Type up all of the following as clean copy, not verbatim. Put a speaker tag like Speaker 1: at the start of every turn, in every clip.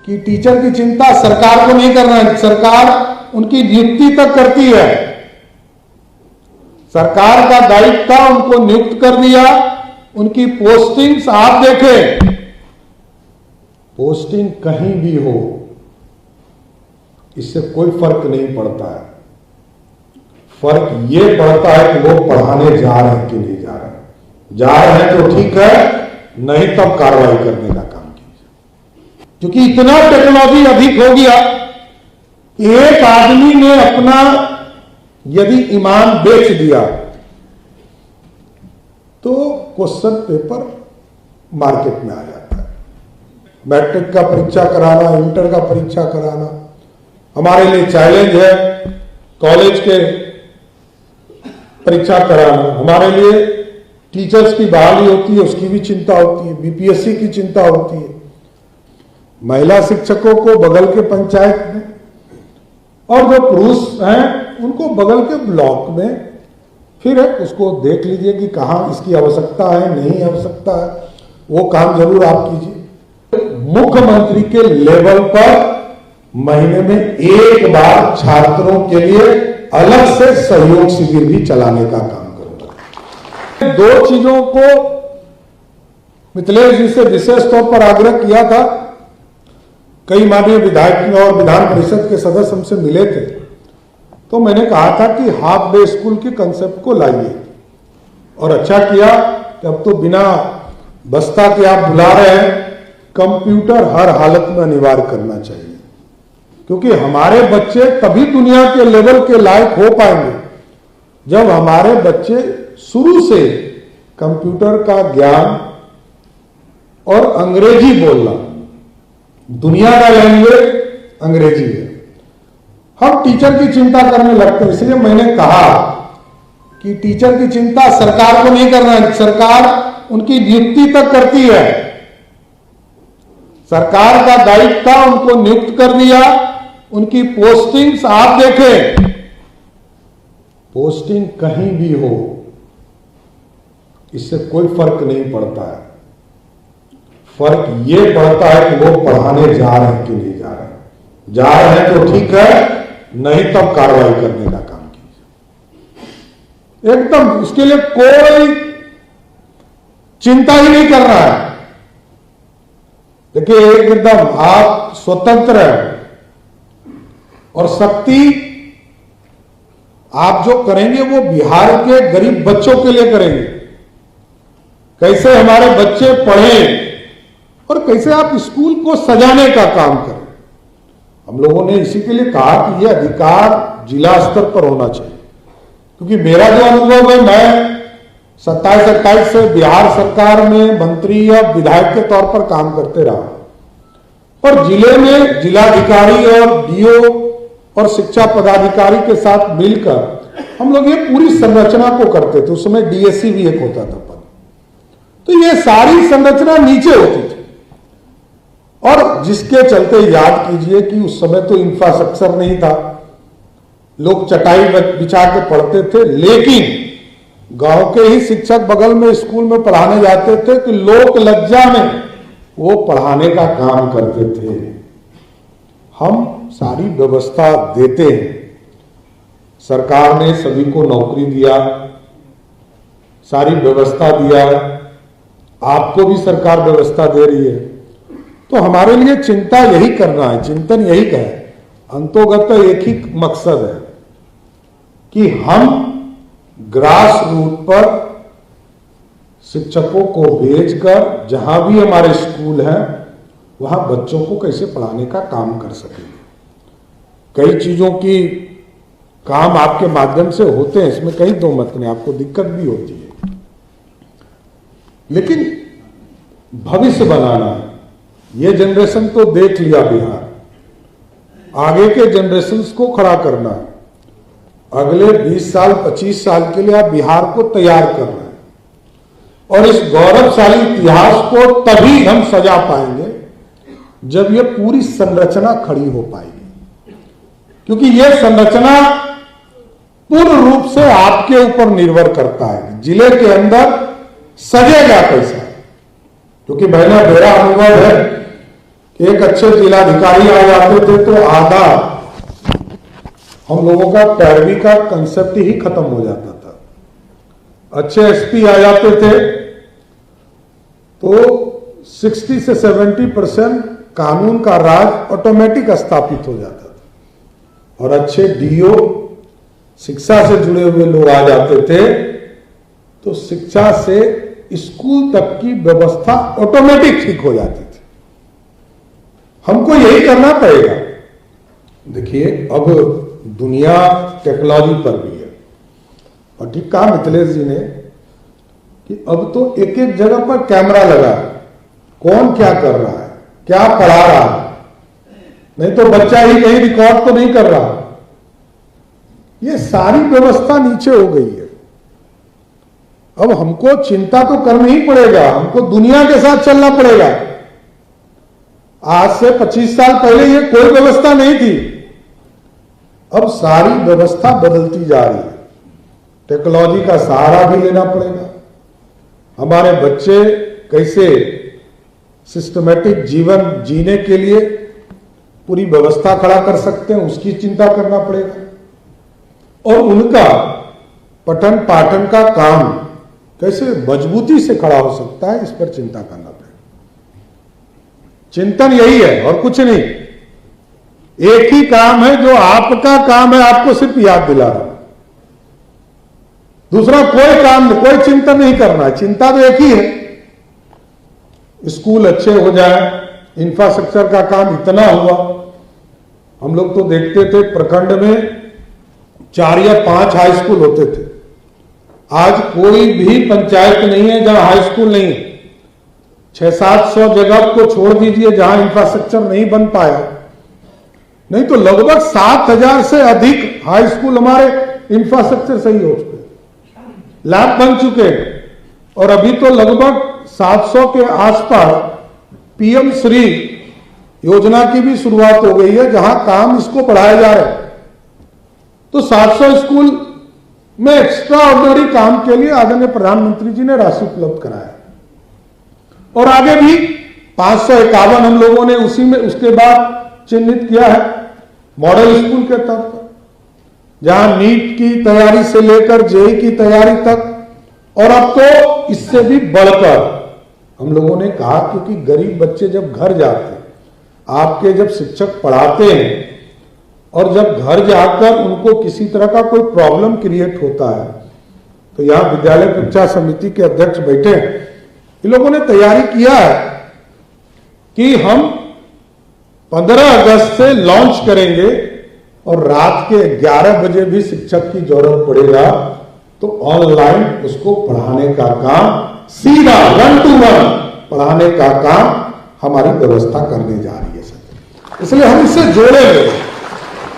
Speaker 1: कि टीचर की चिंता सरकार को नहीं करना है, सरकार उनकी नियुक्ति तक करती है। सरकार का दायित्व था, उनको नियुक्त कर दिया, उनकी पोस्टिंग्स आप देखें, पोस्टिंग कहीं भी हो इससे कोई फर्क नहीं पड़ता है। फर्क ये पड़ता है कि लोग पढ़ाने जा रहे हैं कि नहीं जा रहे हैं। जा रहे हैं तो ठीक है, नहीं तब कार्रवाई करने का काम कीजिए, क्योंकि इतना टेक्नोलॉजी अधिक हो गया। एक आदमी ने अपना यदि ईमान बेच दिया तो क्वेश्चन पेपर मार्केट में आ जाता है। मैट्रिक का परीक्षा कराना, इंटर का परीक्षा कराना हमारे लिए चैलेंज है। कॉलेज के परीक्षा कराना हमारे लिए, टीचर्स की बहाली होती है उसकी भी चिंता होती है, बीपीएससी की चिंता होती है, महिला शिक्षकों को बगल के पंचायत में, और जो पुरुष हैं उनको बगल के ब्लॉक में। फिर उसको देख लीजिए कि कहाँ इसकी आवश्यकता है, नहीं आवश्यकता है, वो काम जरूर आप कीजिए। मुख्यमंत्री के लेवल पर महीने में एक बार छात्रों के लिए अलग से सहयोग शिविर भी चलाने का काम करूंगा। दो चीजों को मिथिलेश जी से विशेष तौर पर आग्रह किया था। कई माननीय विधायक और विधान परिषद के सदस्य हमसे मिले थे, तो मैंने कहा था कि हाफ डे स्कूल के कंसेप्ट को लाइए, और अच्छा किया कि अब तो बिना बस्ता के आप बुला रहे हैं, कंप्यूटर हर हालत में अनिवार्य करना चाहिए, क्योंकि हमारे बच्चे तभी दुनिया के लेवल के लायक हो पाएंगे जब हमारे बच्चे शुरू से कंप्यूटर का ज्ञान और अंग्रेजी बोलना, दुनिया का लैंग्वेज अंग्रेजी है। हम टीचर की चिंता करने लगते हैं, इसलिए मैंने कहा कि टीचर की चिंता सरकार को नहीं करना है, सरकार उनकी नियुक्ति तक करती है। सरकार का दायित्व था, उनको नियुक्त कर दिया, उनकी पोस्टिंग्स आप देखें, पोस्टिंग कहीं भी हो इससे कोई फर्क नहीं पड़ता है। फर्क ये पड़ता है कि लोग पढ़ाने जा रहे हैं कि नहीं जा रहे हैं। जा रहे हैं तो ठीक है, नहीं तब कार्रवाई करने का काम कीजिए। एकदम उसके लिए कोई चिंता ही नहीं कर रहा है। देखिए, एकदम आप स्वतंत्र हैं और शक्ति आप जो करेंगे वो बिहार के गरीब बच्चों के लिए करेंगे। कैसे हमारे बच्चे पढ़ें और कैसे आप स्कूल को सजाने का काम करें। हम लोगों ने इसी के लिए कहा कि यह अधिकार जिला स्तर पर होना चाहिए, क्योंकि मेरा जो अनुभव है, मैं 27-28 से बिहार सरकार में मंत्री या विधायक के तौर पर काम करते रहा, और जिले में जिलाधिकारी और डीओ और शिक्षा पदाधिकारी के साथ मिलकर हम लोग ये पूरी संरचना को करते थे। उस समय डीएससी भी एक होता था पद, तो ये सारी संरचना नीचे होती थी, और जिसके चलते याद कीजिए कि उस समय तो इंफ्रास्ट्रक्चर नहीं था, लोग चटाई बिछा के पढ़ते थे, लेकिन गांव के ही शिक्षक बगल में स्कूल में पढ़ाने जाते थे कि लोक लज्जा में वो पढ़ाने का काम करते थे। हम सारी व्यवस्था देते हैं, सरकार ने सभी को नौकरी दिया, सारी व्यवस्था दिया, आपको भी सरकार व्यवस्था दे रही है, तो हमारे लिए चिंता यही करना है, चिंतन यही का है, अंतोगत एक ही मकसद है कि हम ग्रास रूट पर शिक्षकों को भेजकर जहां भी हमारे स्कूल हैं वहां बच्चों को कैसे पढ़ाने का काम कर सकेंगे। कई चीजों की काम आपके माध्यम से होते हैं, इसमें कहीं दो मत नहीं, आपको दिक्कत भी होती है, लेकिन भविष्य बनाना है। ये जनरेशन तो देख लिया बिहार, आगे के जनरेशन्स को खड़ा करना है। अगले 20 साल 25 साल के लिए आप बिहार को तैयार कर रहे हैं, और इस गौरवशाली इतिहास को तभी हम सजा पाएंगे जब ये पूरी संरचना खड़ी हो पाएगी, क्योंकि ये संरचना पूर्ण रूप से आपके ऊपर निर्भर करता है जिले के अंदर सजेगा कैसा। क्योंकि मैंने मेरा अनुभव है कि एक अच्छे जिलाधिकारी आ जाते थे तो आधा हम लोगों का पैरवी का कंसेप्ट ही खत्म हो जाता था। अच्छे एसपी आ जाते थे तो 60 से 70% कानून का राज ऑटोमेटिक स्थापित हो जाता था। और अच्छे डीओ, शिक्षा से जुड़े हुए लोग आ जाते थे तो शिक्षा से स्कूल तक की व्यवस्था ऑटोमेटिक ठीक हो जाती थी। हमको यही करना पड़ेगा। देखिए, अब दुनिया टेक्नोलॉजी पर भी है, और ठीक कहा मिथिलेश जी ने कि अब तो एक एक जगह पर कैमरा लगा है, कौन क्या कर रहा है, क्या पढ़ा रहा है, नहीं तो बच्चा ही कहीं रिकॉर्ड तो नहीं कर रहा। ये सारी व्यवस्था नीचे हो गई है। अब हमको चिंता तो करनी ही पड़ेगा, हमको दुनिया के साथ चलना पड़ेगा। आज से 25 साल पहले ये कोई व्यवस्था नहीं थी, अब सारी व्यवस्था बदलती जा रही है। टेक्नोलॉजी का सहारा भी लेना पड़ेगा। हमारे बच्चे कैसे सिस्टमैटिक जीवन जीने के लिए पूरी व्यवस्था खड़ा कर सकते हैं, उसकी चिंता करना पड़ेगा। और उनका पठन पाठन का काम कैसे मजबूती से खड़ा हो सकता है, इस पर चिंता करना पड़ेगा। चिंतन यही है और कुछ नहीं। एक ही काम है जो आपका काम है, आपको सिर्फ याद दिला रहा हूं। दूसरा कोई काम, कोई चिंतन नहीं करना है। चिंता तो एक ही है, स्कूल अच्छे हो जाए, इंफ्रास्ट्रक्चर का काम इतना हुआ। हम लोग तो देखते थे प्रखंड में 4 या 5 हाई स्कूल होते थे। आज कोई भी पंचायत नहीं है जहां हाई स्कूल नहीं है। 600-700 जगह को छोड़ दीजिए जहां इंफ्रास्ट्रक्चर नहीं बन पाया, नहीं तो लगभग 7000 से अधिक हाई स्कूल हमारे इंफ्रास्ट्रक्चर सही हो चुके, लैब बन चुके हैं। और अभी तो लगभग 700 के आसपास पीएम श्री योजना की भी शुरुआत हो गई है, जहां काम इसको बढ़ाया जा रहा है। तो 700 स्कूल में एक्स्ट्रा ऑर्डिनरी काम के लिए आदरणीय प्रधानमंत्री जी ने राशि उपलब्ध कराया। और आगे भी 551 हम लोगों ने उसी में उसके बाद चिन्हित किया है मॉडल स्कूल के तौर पर, जहां नीट की तैयारी से लेकर जेईई की तैयारी तक, और अब तो इससे भी बढ़कर हम लोगों ने कहा, क्योंकि गरीब बच्चे जब घर जाते हैं, आपके जब शिक्षक पढ़ाते हैं और जब घर जाकर उनको किसी तरह का कोई प्रॉब्लम क्रिएट होता है, तो यहां विद्यालय परीक्षा समिति के अध्यक्ष बैठे हैं, इन लोगों ने तैयारी किया है कि हम 15 अगस्त से लॉन्च करेंगे और रात के 11 बजे भी शिक्षक की जरूरत पड़ेगा तो ऑनलाइन उसको पढ़ाने का काम, सीधा 1 to 1 पढ़ाने का काम हमारी व्यवस्था करने जा रही है सर। इसलिए हम इससे जोड़ेंगे।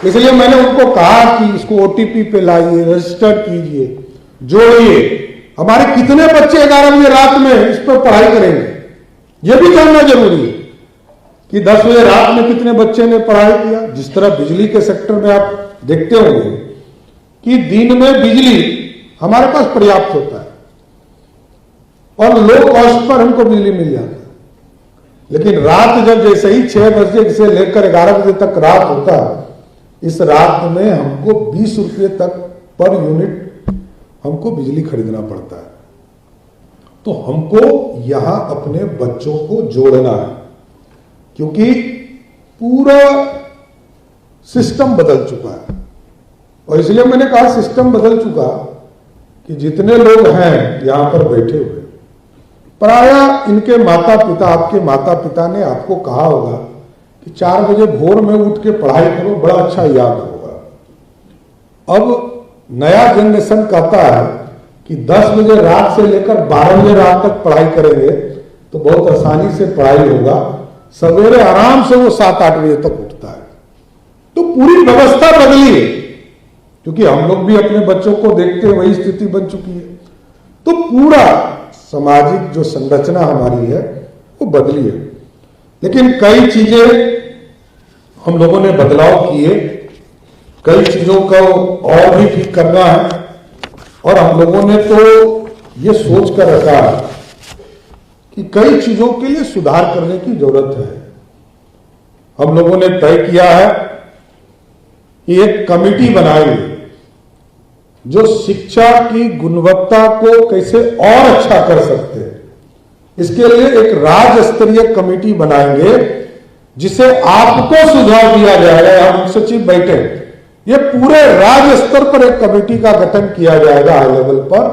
Speaker 1: इसलिए मैंने उनको कहा कि इसको ओटीपी पे लाइए, रजिस्टर कीजिए, जोड़िए। हमारे कितने बच्चे 11 बजे रात में इस पर पढ़ाई करेंगे, यह भी जानना जरूरी है कि 10 बजे रात में कितने बच्चे ने पढ़ाई किया। जिस तरह बिजली के सेक्टर में आप देखते होंगे कि दिन में बिजली हमारे पास पर्याप्त होता है और लो कॉस्ट पर हमको बिजली मिल जाती है, लेकिन रात जब जैसे ही 6 बजे से लेकर 11 बजे तक रात होता है, इस रात में हमको 20 रुपये तक पर यूनिट हमको बिजली खरीदना पड़ता है। तो हमको यहां अपने बच्चों को जोड़ना है, क्योंकि पूरा सिस्टम बदल चुका है। और इसलिए मैंने कहा सिस्टम बदल चुका कि जितने लोग हैं यहां पर बैठे हुए, प्रायः इनके माता पिता, आपके माता पिता ने आपको कहा होगा कि 4 बजे भोर में उठ के पढ़ाई करो, बड़ा अच्छा याद होगा। अब नया जनरेशन कहता है कि 10 बजे रात से लेकर 12 बजे रात तक पढ़ाई करेंगे तो बहुत आसानी से पढ़ाई होगा, सवेरे आराम से वो 7-8 बजे तक उठता है। तो पूरी व्यवस्था बदली है, क्योंकि हम लोग भी अपने बच्चों को देखते हैं, वही स्थिति बन चुकी है। तो पूरा सामाजिक जो संरचना हमारी है वो बदली है। लेकिन कई चीजें हम लोगों ने बदलाव किए, कई चीजों को और भी ठीक करना है, और हम लोगों ने तो ये सोच कर रखा है कि कई चीजों के लिए सुधार करने की जरूरत है। हम लोगों ने तय किया है कि एक कमेटी बनाएंगे जो शिक्षा की गुणवत्ता को कैसे और अच्छा कर सकते हैं। इसके लिए एक राज्य स्तरीय कमेटी बनाएंगे जिसे आपको सुझाव दिया जाएगा। यहां मुख्य सचिव बैठे, ये पूरे राज्य स्तर पर एक कमेटी का गठन किया जाएगा हाई लेवल पर,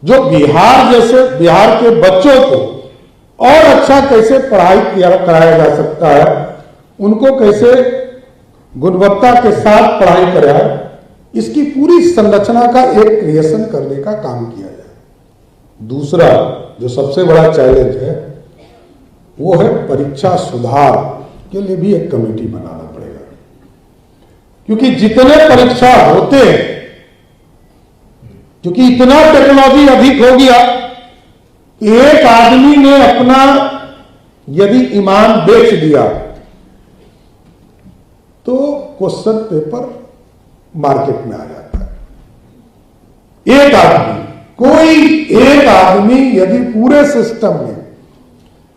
Speaker 1: जो बिहार के बच्चों को और अच्छा कैसे पढ़ाई कराया जा सकता है, उनको कैसे गुणवत्ता के साथ पढ़ाई कराए, इसकी पूरी संरचना का एक क्रिएशन करने का काम किया जाए। दूसरा जो सबसे बड़ा चैलेंज है वो है परीक्षा सुधार के लिए भी एक कमेटी बनाना पड़ेगा, क्योंकि जितने परीक्षा होते हैं, क्योंकि इतना टेक्नोलॉजी अधिक हो गया, एक आदमी ने अपना यदि ईमान बेच दिया तो क्वेश्चन पेपर मार्केट में आ जाता है। एक आदमी, कोई एक आदमी यदि पूरे सिस्टम में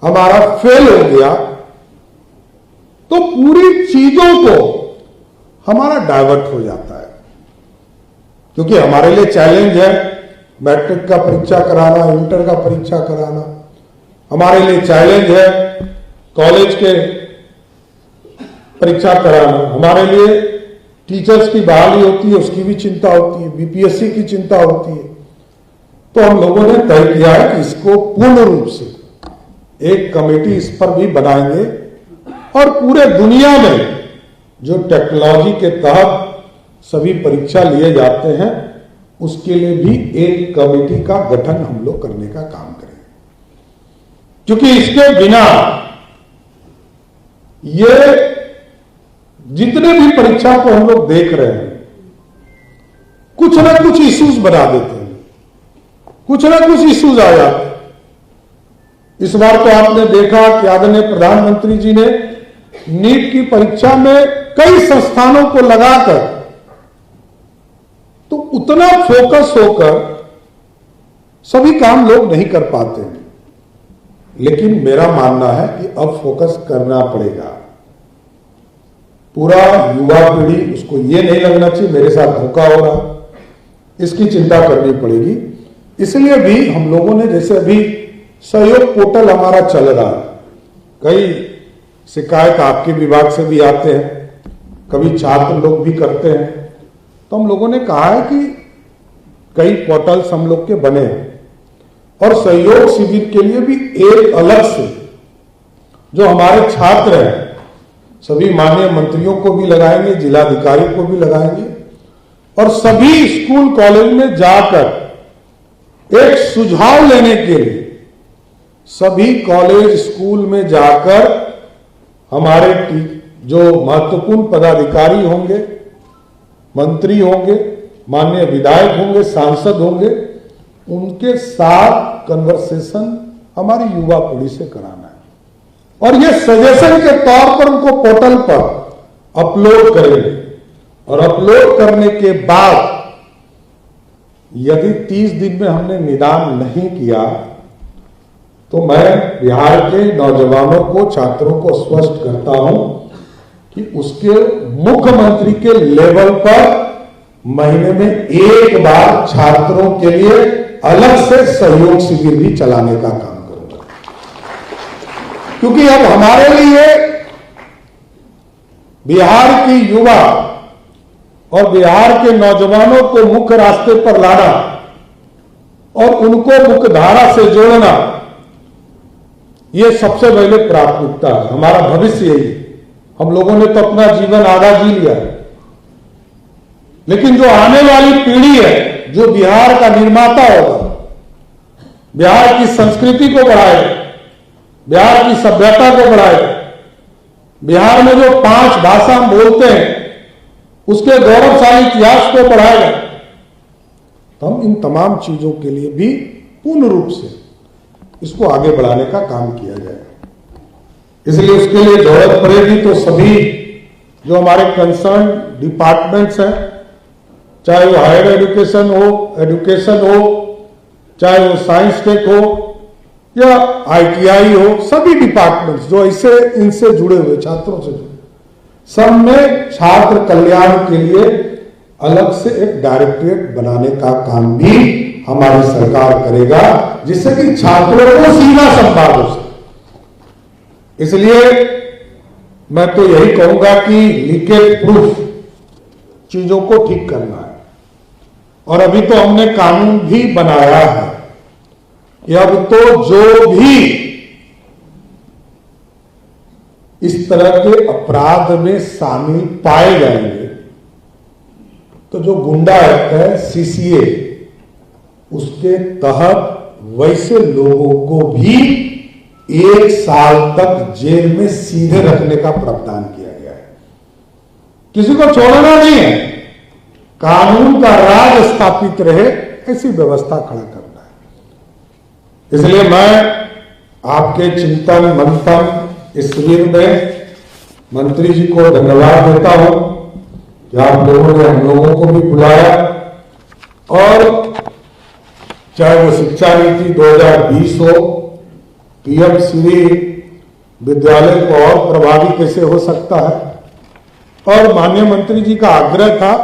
Speaker 1: हमारा फेल हो गया तो पूरी चीजों को हमारा डाइवर्ट हो जाता है। क्योंकि हमारे लिए चैलेंज है मैट्रिक का परीक्षा कराना, इंटर का परीक्षा कराना, हमारे लिए चैलेंज है कॉलेज के परीक्षा कराना, हमारे लिए टीचर्स की बहाली होती है उसकी भी चिंता होती है, बीपीएससी की चिंता होती है। तो हम लोगों ने तय किया है कि इसको पूर्ण रूप से एक कमेटी इस पर भी बनाएंगे और पूरे दुनिया में जो टेक्नोलॉजी के तहत सभी परीक्षा लिए जाते हैं उसके लिए भी एक कमेटी का गठन हम लोग करने का काम करेंगे। क्योंकि इसके बिना ये जितने भी परीक्षा को हम लोग देख रहे हैं कुछ ना कुछ इश्यूज बना देते हैं, कुछ ना कुछ इश्यूज आ जाते हैं। इस बार तो आपने देखा कि आदरणीय प्रधानमंत्री जी ने नीट की परीक्षा में कई संस्थानों को लगाकर तो उतना फोकस होकर सभी काम लोग नहीं कर पाते हैं, लेकिन मेरा मानना है कि अब फोकस करना पड़ेगा। पूरा युवा पीढ़ी, उसको ये नहीं लगना चाहिए मेरे साथ धोखा हो रहा, इसकी चिंता करनी पड़ेगी। इसलिए भी हम लोगों ने, जैसे अभी सहयोग पोर्टल हमारा चल रहा है, कई शिकायत आपके विभाग से भी आते हैं, कभी छात्र लोग भी करते हैं, तो हम लोगों ने कहा है कि कई पोर्टल्स हम लोग के बने हैं और सहयोग शिविर के लिए भी एक अलग से जो हमारे छात्र हैं सभी माननीय मंत्रियों को भी लगाएंगे, जिलाधिकारी को भी लगाएंगे और सभी स्कूल कॉलेज में जाकर एक सुझाव लेने के लिए सभी कॉलेज स्कूल में जाकर हमारे जो महत्वपूर्ण पदाधिकारी होंगे, मंत्री होंगे, माननीय विधायक होंगे, सांसद होंगे, उनके साथ कन्वर्सेशन हमारी युवा पीढ़ी से कराना है और ये सजेशन के तौर पर उनको पोर्टल पर अपलोड करेंगे और अपलोड करने के बाद यदि 30 दिन में हमने निदान नहीं किया तो मैं बिहार के नौजवानों को, छात्रों को स्पष्ट करता हूं कि उसके मुख्यमंत्री के लेवल पर महीने में एक बार छात्रों के लिए अलग से सहयोग शिविर भी चलाने का काम करूंगा। क्योंकि अब हमारे लिए बिहार की युवा और बिहार के नौजवानों को मुख्य रास्ते पर लाना और उनको मुख्य धारा से जोड़ना, ये सबसे पहले प्राथमिकता है। हमारा भविष्य यही है। हम लोगों ने तो अपना जीवन आधा जी लिया है, लेकिन जो आने वाली पीढ़ी है, जो बिहार का निर्माता होगा, बिहार की संस्कृति को बढ़ाएगा, बिहार की सभ्यता को बढ़ाएगा, बिहार में जो 5 भाषा बोलते हैं उसके गौरवशाली इतिहास को बढ़ाएगा, तो हम इन तमाम चीजों के लिए भी पूर्ण रूप से इसको आगे बढ़ाने का काम किया जाएगा। इसलिए उसके लिए जरूरत पड़ेगी तो सभी जो हमारे कंसर्न डिपार्टमेंट्स हैं, चाहे वो हायर एजुकेशन हो, चाहे वो साइंस टेक हो या ITI हो, सभी डिपार्टमेंट्स जो इससे इनसे जुड़े हुए छात्रों से जुड़े सब में छात्र कल्याण के लिए अलग से एक डायरेक्टरेट बनाने का काम भी हमारी सरकार करेगा, जिससे कि छात्रों को सीधा संवाद हो सके। इसलिए मैं तो यही कहूंगा कि लीकेज प्रूफ चीजों को ठीक करना है। और अभी तो हमने कानून भी बनाया है कि अब तो जो भी इस तरह के अपराध में शामिल पाए जाएंगे, तो जो गुंडा एक्ट है सीसीए, उसके तहत वैसे लोगों को भी 1 साल तक जेल में सीधे रखने का प्रावधान किया गया है। किसी को छोड़ना नहीं है, कानून का राज स्थापित रहे ऐसी व्यवस्था खड़ा करना है। इसलिए मैं आपके चिंतन मंथन इस शिविर में मंत्री जी को धन्यवाद देता हूं कि आप लोगों ने हम लोगों को भी बुलाया, और चाहे वो शिक्षा नीति 2020 हो, पीएम श्री विद्यालय को और प्रभावी कैसे हो सकता है, और माननीय मंत्री जी का आग्रह था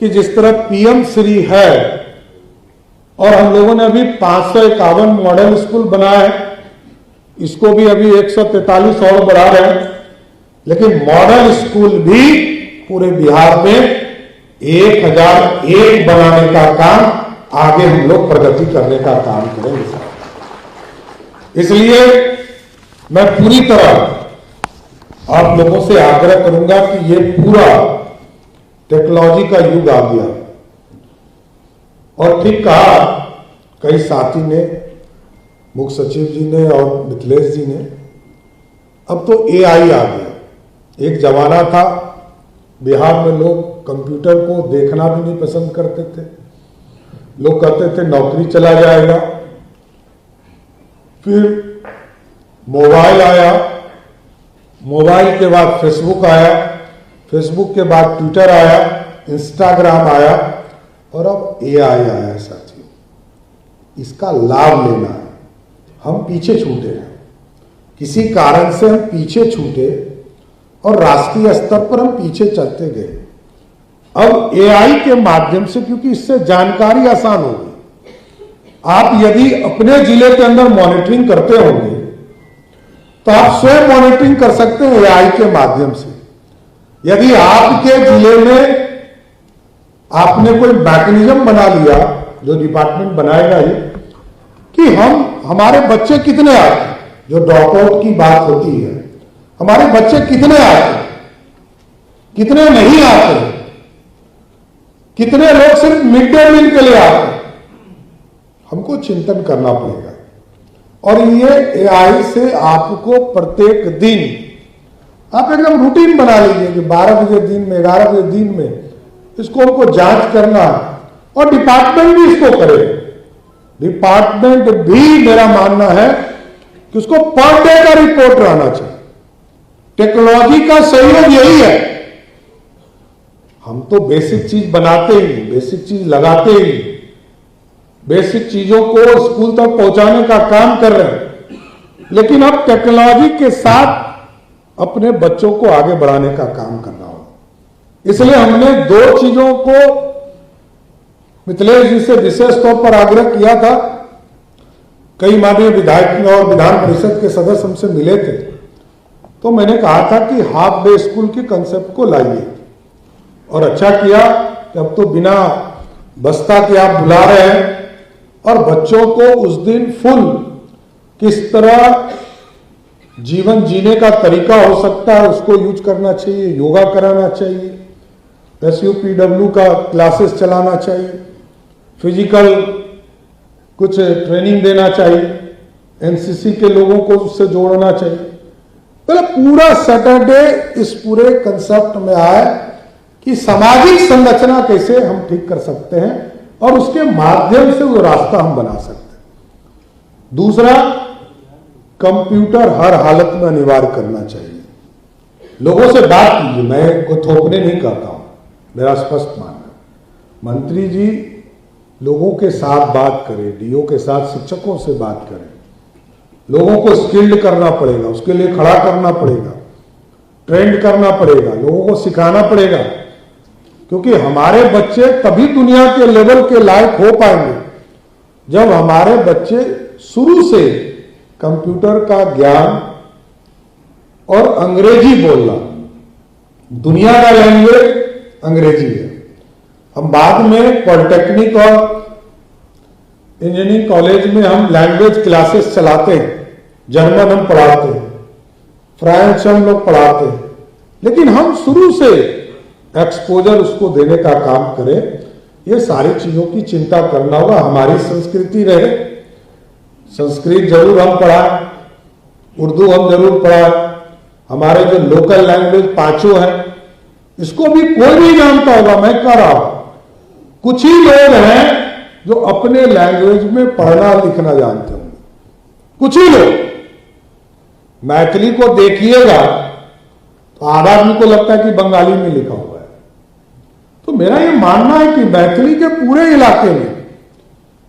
Speaker 1: कि जिस तरह पीएम श्री है और हम लोगों ने अभी 551 मॉडल स्कूल बनाए हैं, इसको भी अभी 143 और बढ़ा रहे हैं, लेकिन मॉडल स्कूल भी पूरे बिहार में 1001 बनाने का काम आगे हम लोग प्रगति करने का काम करेंगे। इसलिए मैं पूरी तरह आप लोगों से आग्रह करूंगा कि ये पूरा टेक्नोलॉजी का युग आ गया, और ठीक कहा कई साथी ने, मुख्य सचिव जी ने और मिथिलेश जी ने, अब तो एआई आ गया। एक जमाना था बिहार में लोग कंप्यूटर को देखना भी नहीं पसंद करते थे, लोग कहते थे नौकरी चला जाएगा। फिर मोबाइल आया, मोबाइल के बाद फेसबुक आया, फेसबुक के बाद ट्विटर आया, इंस्टाग्राम आया, और अब एआई आया है। साथियों, इसका लाभ लेना है। हम पीछे छूटे हैं, किसी कारण से हम पीछे छूटे और राष्ट्रीय स्तर पर हम पीछे चलते गए। अब एआई के माध्यम से, क्योंकि इससे जानकारी आसान होगी, आप यदि अपने जिले के अंदर मॉनिटरिंग करते होंगे तो आप स्वयं मॉनिटरिंग कर सकते हैं एआई के माध्यम से। यदि आपके जिले में आपने कोई मैकेनिज्म बना लिया, जो डिपार्टमेंट बनाएगा ये, कि हमारे बच्चे कितने आते हैं, जो ड्रॉप आउट की बात होती है, हमारे बच्चे कितने आते हैं, कितने नहीं आते, कितने लोग सिर्फ मिड डे मील के लिए आते हैं, हमको चिंतन करना पड़ेगा। और ये एआई से आपको प्रत्येक दिन आप एकदम रूटीन बना लीजिए कि 12 बजे दिन में, 11 बजे दिन में इसको हमको जांच करना है, और डिपार्टमेंट भी इसको करे। डिपार्टमेंट भी मेरा मानना है कि उसको पर डे का रिपोर्ट रहना चाहिए। टेक्नोलॉजी का सहयोग यही है। हम तो बेसिक चीज बनाते ही, बेसिक चीज लगाते ही, बेसिक चीजों को स्कूल तक पहुंचाने का काम कर रहे हैं, लेकिन अब टेक्नोलॉजी के साथ अपने बच्चों को आगे बढ़ाने का काम करना होगा। इसलिए हमने 2 चीजों को मिथिलेश जी से विशेष तौर पर आग्रह किया था। कई माननीय विधायक और विधान परिषद के सदस्य हमसे मिले थे, तो मैंने कहा था कि हाफ डे स्कूल के कंसेप्ट को लाइए, और अच्छा किया कि अब तो बिना बस्ता के आप बुला रहे हैं, और बच्चों को उस दिन फुल किस तरह जीवन जीने का तरीका हो सकता है उसको यूज करना चाहिए, योगा कराना चाहिए, SUPW का क्लासेस चलाना चाहिए, फिजिकल कुछ ट्रेनिंग देना चाहिए, NCC के लोगों को उससे जोड़ना चाहिए। पहले पूरा सैटरडे इस पूरे कंसेप्ट में आए कि सामाजिक संरचना कैसे हम ठीक कर सकते हैं, और उसके माध्यम से वो रास्ता हम बना सकते हैं। दूसरा, कंप्यूटर हर हालत में अनिवार्य करना चाहिए। लोगों से बात कीजिए, मैं को थोपने नहीं करता हूं, मेरा स्पष्ट मानना। मंत्री जी लोगों के साथ बात करें, डीओ के साथ, शिक्षकों से बात करें। लोगों को स्किल्ड करना पड़ेगा, उसके लिए खड़ा करना पड़ेगा। ट्रेंड करना पड़ेगा, लोगों को सिखाना पड़ेगा, क्योंकि हमारे बच्चे तभी दुनिया के लेवल के लायक हो पाएंगे जब हमारे बच्चे शुरू से कंप्यूटर का ज्ञान और अंग्रेजी बोलना, दुनिया का लैंग्वेज अंग्रेजी है। हम बाद में पॉलिटेक्निक और इंजीनियरिंग कॉलेज में हम लैंग्वेज क्लासेस चलाते हैं, जर्मन हम पढ़ाते हैं, फ्रेंच हम लोग पढ़ाते हैं, लेकिन हम शुरू से एक्सपोजर उसको देने का काम करें। ये सारी चीजों की चिंता करना होगा। हमारी संस्कृति रहे, संस्कृत जरूर हम पढ़ाएं, उर्दू हम जरूर पढ़ाएं, हमारे जो लोकल लैंग्वेज पांचों है इसको भी कोई नहीं जानता होगा, मैं कह रहा हूं। कुछ ही लोग हैं जो अपने लैंग्वेज में पढ़ना लिखना जानते होंगे, कुछ ही लोग। मैथिली को देखिएगा तो आधा आदमी को लगता है कि बंगाली में लिखा हुआ है। तो मेरा ये मानना है कि मैथिली के पूरे इलाके में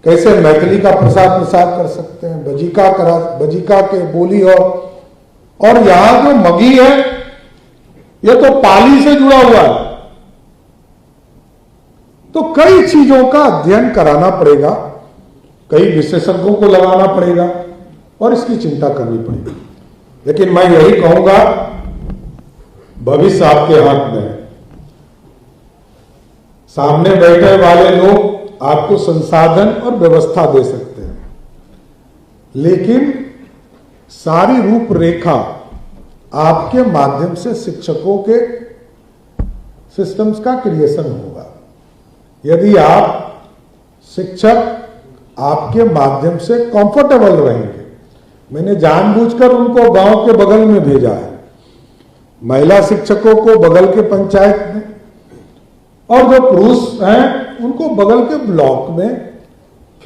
Speaker 1: कैसे मैथिली का प्रसार कर सकते हैं, बजिका के बोली और यहां जो मगी है ये तो पाली से जुड़ा हुआ है। तो कई चीजों का अध्ययन कराना पड़ेगा, कई विशेषज्ञों को लगाना पड़ेगा और इसकी चिंता करनी पड़ेगी। लेकिन मैं यही कहूंगा, भविष्य आपके हाथ में है। सामने बैठे वाले लोग आपको संसाधन और व्यवस्था दे सकते हैं, लेकिन सारी रूपरेखा आपके माध्यम से शिक्षकों के सिस्टम्स का क्रिएशन होगा। यदि आप शिक्षक आपके माध्यम से कंफर्टेबल रहेंगे, मैंने जानबूझकर उनको गांव के बगल में भेजा है, महिला शिक्षकों को बगल के पंचायत में और जो पुरुष हैं उनको बगल के ब्लॉक में।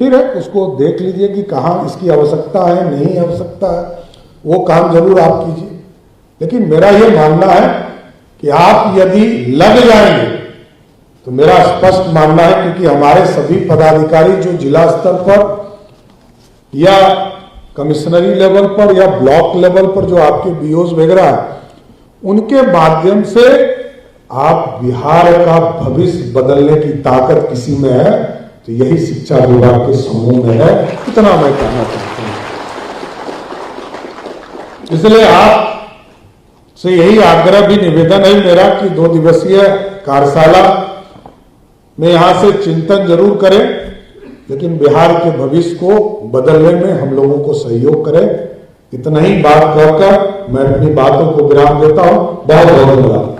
Speaker 1: फिर उसको देख लीजिए कि कहाँ इसकी आवश्यकता है, नहीं आवश्यकता है, वो काम जरूर आप कीजिए। लेकिन मेरा ये मानना है कि आप यदि लग जाएंगे तो मेरा स्पष्ट मानना है, क्योंकि हमारे सभी पदाधिकारी जो जिला स्तर पर या कमिश्नरी लेवल पर या ब्लॉक लेवल पर जो आपके बीओज वगैरह है, उनके माध्यम से आप बिहार का भविष्य बदलने की ताकत किसी में है तो यही शिक्षा विभाग के समूह में है। इतना मैं कहना चाहता हूं। इसलिए आप से यही आग्रह भी निवेदन है मेरा कि 2 दिवसीय कार्यशाला में यहां से चिंतन जरूर करें, लेकिन बिहार के भविष्य को बदलने में हम लोगों को सहयोग करें। इतना ही बात कहकर मैं अपनी बातों को विराम देता हूं। बहुत बहुत धन्यवाद।